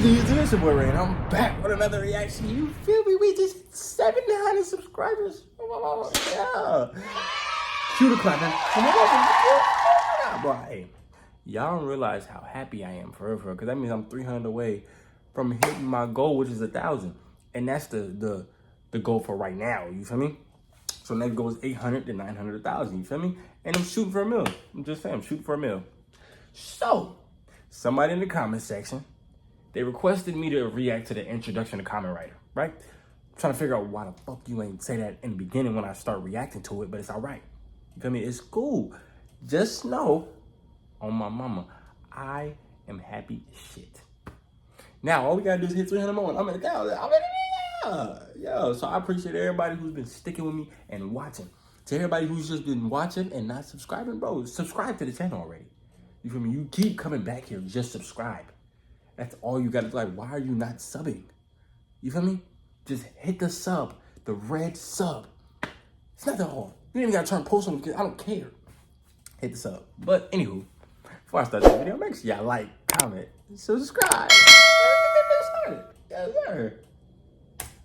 It's your boy Rain. I'm back with another reaction. You feel me? We just hit 700 subscribers. Yeah. Shoot a clapping. Bro, hey, y'all don't realize how happy I am for real, because that means I'm 300 away from hitting my goal, which is 1,000, and that's the goal for right now. You feel me? So next goal is 800 to 900, 1,000. You feel me? And I'm shooting for a mil. I'm just saying, I'm shooting for a mil. So somebody in the comment section, they requested me to react to the introduction to Kamen Rider, right? I'm trying to figure out why the fuck you ain't say that in the beginning when I start reacting to it, but it's all right. You feel me? It's cool. Just know, on my mama, I am happy as shit. Now, all we gotta do is hit 300 more. I'm in the 1,000. I'm in the yeah. So I appreciate everybody who's been sticking with me and watching. To everybody who's just been watching and not subscribing, bro, subscribe to the channel already. You feel me? You keep coming back here, just subscribe. That's all you gotta do. Like, why are you not subbing? You feel me? Just hit the sub, the red sub. It's not that hard. You ain't even gotta turn post on because I don't care. Hit the sub. But anywho, before I start this video, make sure y'all like, comment, subscribe. Yes, sir.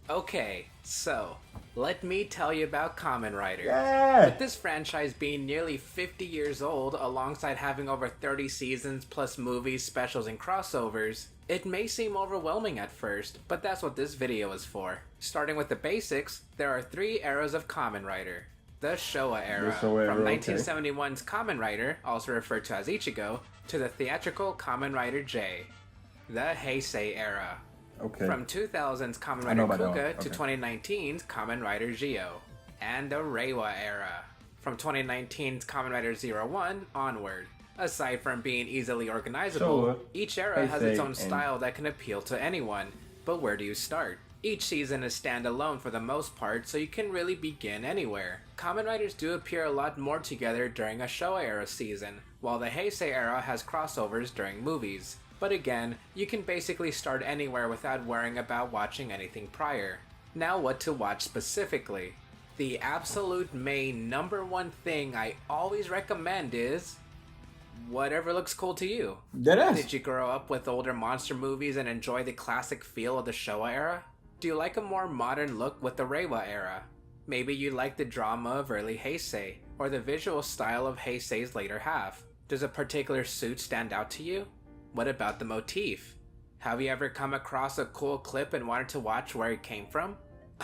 Okay, so let me tell you about Kamen Rider. Yeah. With this franchise being nearly 50 years old, alongside having over 30 seasons plus movies, specials, and crossovers, it may seem overwhelming at first, but that's what this video is for. Starting with the basics, there are 3 eras of Kamen Rider. The Showa era, from 1971's Kamen Rider, also referred to as Ichigo, to the theatrical Kamen Rider J. The Heisei era, from 2000's Kamen Rider Kuga to 2019's Kamen Rider Gio. And the Reiwa era, from 2019's Kamen Rider 01 onward. Aside from being easily organizable, each era has its own style that can appeal to anyone, but where do you start? Each season is standalone for the most part, so you can really begin anywhere. Kamen Riders do appear a lot more together during a Showa era season, while the Heisei era has crossovers during movies. But again, you can basically start anywhere without worrying about watching anything prior. Now what to watch specifically? The absolute main #1 thing I always recommend is whatever looks cool to you. Did you grow up with older monster movies and enjoy the classic feel of the Showa era? Do you like a more modern look with the Reiwa era? Maybe you like the drama of early Heisei, or the visual style of Heisei's later half. Does a particular suit stand out to you? What about the motif? Have you ever come across a cool clip and wanted to watch where it came from?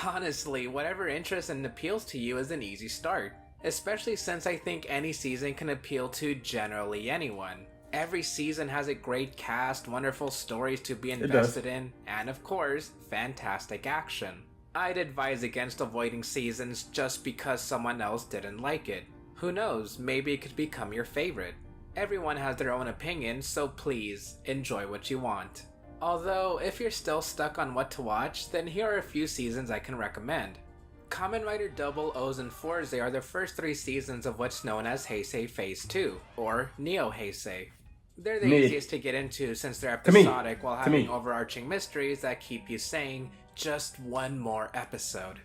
Honestly, whatever interests and appeals to you is an easy start, especially since I think any season can appeal to generally anyone. Every season has a great cast, wonderful stories to be invested in, and of course, fantastic action. I'd advise against avoiding seasons just because someone else didn't like it. Who knows, maybe it could become your favorite. Everyone has their own opinion, so please, enjoy what you want. Although, if you're still stuck on what to watch, then here are a few seasons I can recommend. Kamen Rider Double O's and Fourze are the first 3 seasons of what's known as Heisei Phase 2, or Neo Heisei. They're the easiest to get into since they're episodic while having overarching mysteries that keep you saying, just one more episode.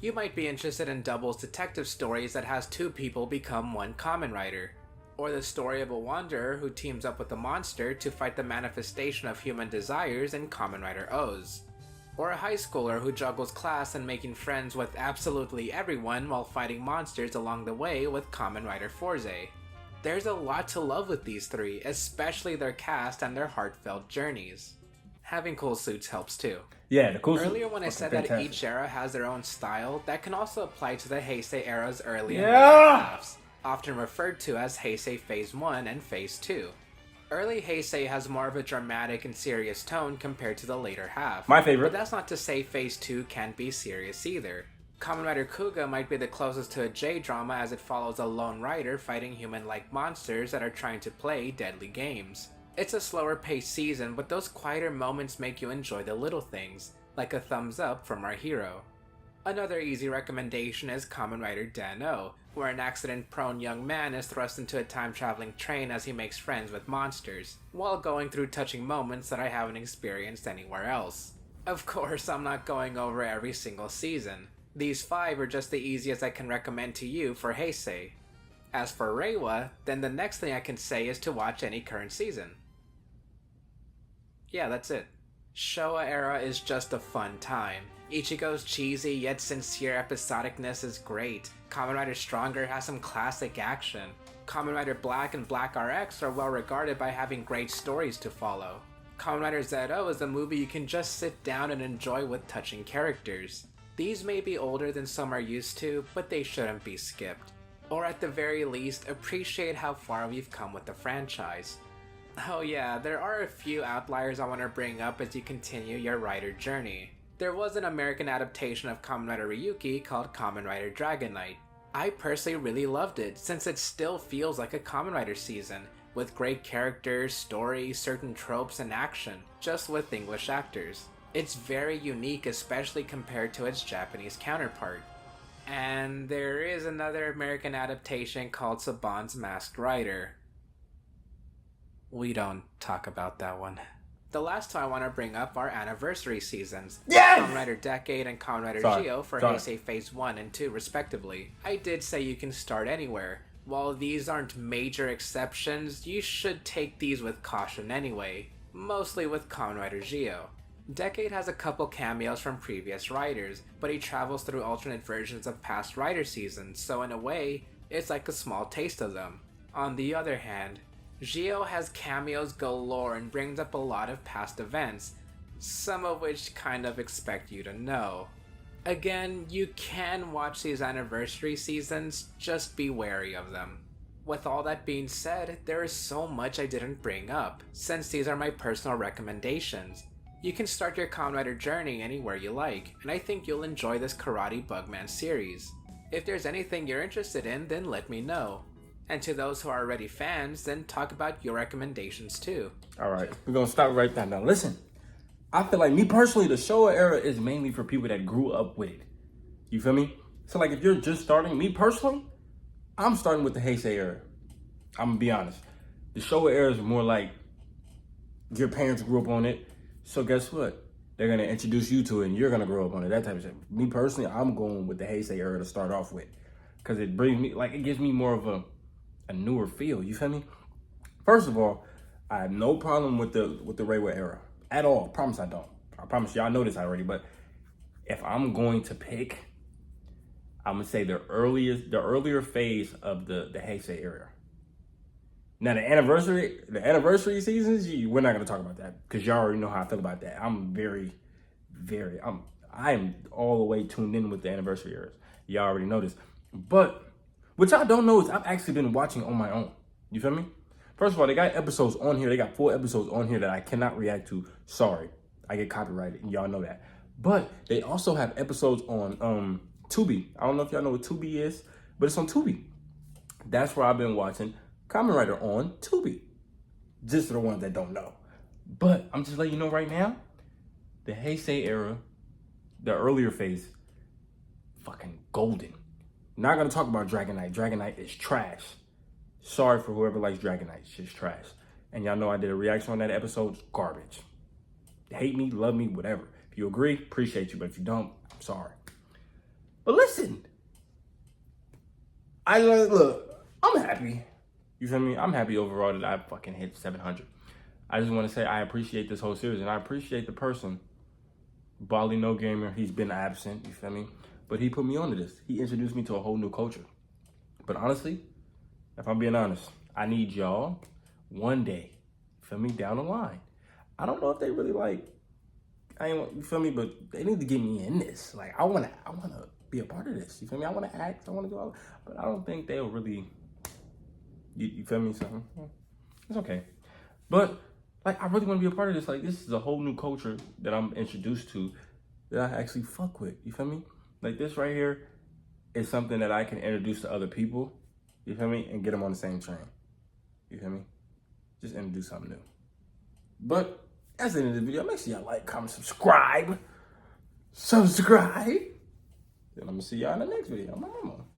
You might be interested in Double's detective stories that has 2 people become one Kamen Rider, or the story of a wanderer who teams up with a monster to fight the manifestation of human desires in Kamen Rider O's, or a high schooler who juggles class and making friends with absolutely everyone while fighting monsters along the way with Kamen Rider Fourze. There's a lot to love with these 3, especially their cast and their heartfelt journeys. Having cool suits helps too. Yeah, the cool Earlier when I said that each era has their own style, that can also apply to the Heisei era's early and later halves, often referred to as Heisei Phase 1 and Phase 2. Early Heisei has more of a dramatic and serious tone compared to the later half. My favorite. But that's not to say Phase 2 can't be serious either. Kamen Rider Kuga might be the closest to a J-drama as it follows a lone rider fighting human-like monsters that are trying to play deadly games. It's a slower paced season, but those quieter moments make you enjoy the little things, like a thumbs up from our hero. Another easy recommendation is Kamen Rider Dan-O, where an accident-prone young man is thrust into a time-traveling train as he makes friends with monsters, while going through touching moments that I haven't experienced anywhere else. Of course, I'm not going over every single season. These 5 are just the easiest I can recommend to you for Heisei. As for Reiwa, then the next thing I can say is to watch any current season. Yeah, that's it. Showa era is just a fun time. Ichigo's cheesy yet sincere episodicness is great. Kamen Rider Stronger has some classic action. Kamen Rider Black and Black RX are well regarded by having great stories to follow. Kamen Rider ZO is a movie you can just sit down and enjoy with touching characters. These may be older than some are used to, but they shouldn't be skipped. Or at the very least, appreciate how far we've come with the franchise. Oh yeah, there are a few outliers I want to bring up as you continue your Rider journey. There was an American adaptation of Kamen Rider Ryuki called Kamen Rider Dragon Knight. I personally really loved it, since it still feels like a Kamen Rider season, with great characters, story, certain tropes, and action, just with English actors. It's very unique, especially compared to its Japanese counterpart. And there is another American adaptation called Saban's Masked Rider. We don't talk about that one. The last two I want to bring up are anniversary seasons. Yes! Kamen Rider Decade and Kamen Rider Geo for Heisei Phase 1 and 2 respectively. I did say you can start anywhere. While these aren't major exceptions, you should take these with caution anyway. Mostly with Kamen Rider Geo. Decade has a couple cameos from previous writers, but he travels through alternate versions of past Rider seasons, so in a way, it's like a small taste of them. On the other hand, Geo has cameos galore and brings up a lot of past events, some of which kind of expect you to know. Again, you can watch these anniversary seasons, just be wary of them. With all that being said, there is so much I didn't bring up, since these are my personal recommendations. You can start your Kamen Rider journey anywhere you like, and I think you'll enjoy this Karate Bugman series. If there's anything you're interested in, then let me know. And to those who are already fans, then talk about your recommendations too. Alright, we're gonna stop right there. Now listen, I feel like me personally, the Showa era is mainly for people that grew up with it. You feel me? So like if you're just starting, me personally, I'm starting with the Heisei era. I'm gonna be honest. The Showa era is more like your parents grew up on it. So guess what? They're gonna introduce you to it and you're gonna grow up on it, that type of shit. Me personally, I'm going with the Heisei era to start off with. Cause it brings me, like it gives me more of a newer feel, you feel me? First of all, I have no problem with the Reiwa era at all. I promise I don't. I promise y'all know this already, but if I'm going to pick, I'm gonna say the earlier phase of the Heisei era. Now the anniversary seasons, we're not gonna talk about that because y'all already know how I feel about that. I'm I am all the way tuned in with the anniversary eras. Y'all already know this, but what y'all don't know is I've actually been watching on my own. You feel me? First of all, they got episodes on here. They got 4 episodes on here that I cannot react to. Sorry, I get copyrighted, and y'all know that. But they also have episodes on Tubi. I don't know if y'all know what Tubi is, but it's on Tubi. That's where I've been watching Kamen Rider on Tubi. Just for the ones that don't know. But I'm just letting you know right now, the Heisei era, the earlier phase, fucking golden. Not gonna talk about Dragon Knight. Dragon Knight is trash. Sorry for whoever likes Dragon Knight. It's just trash. And y'all know I did a reaction on that episode. It's garbage. Hate me, love me, whatever. If you agree, appreciate you. But if you don't, I'm sorry. But listen. Look, I'm happy. You feel me? I'm happy overall that I fucking hit 700. I just want to say I appreciate this whole series. And I appreciate the person, Bali No Gamer. He's been absent. You feel me? But he put me onto this. He introduced me to a whole new culture. But honestly, if I'm being honest, I need y'all one day, feel me, down the line. I don't know if they really you feel me, but they need to get me in this. Like, I wanna be a part of this. You feel me? I wanna act, I wanna do all, but I don't think they'll really, you feel me? So, it's okay. But, like, I really wanna be a part of this. Like, this is a whole new culture that I'm introduced to that I actually fuck with. You feel me? Like this right here is something that I can introduce to other people, you feel me, and get them on the same train. You feel me? Just introduce something new. But that's the end of the video. Make sure y'all like, comment, subscribe. And I'm gonna see y'all in the next video.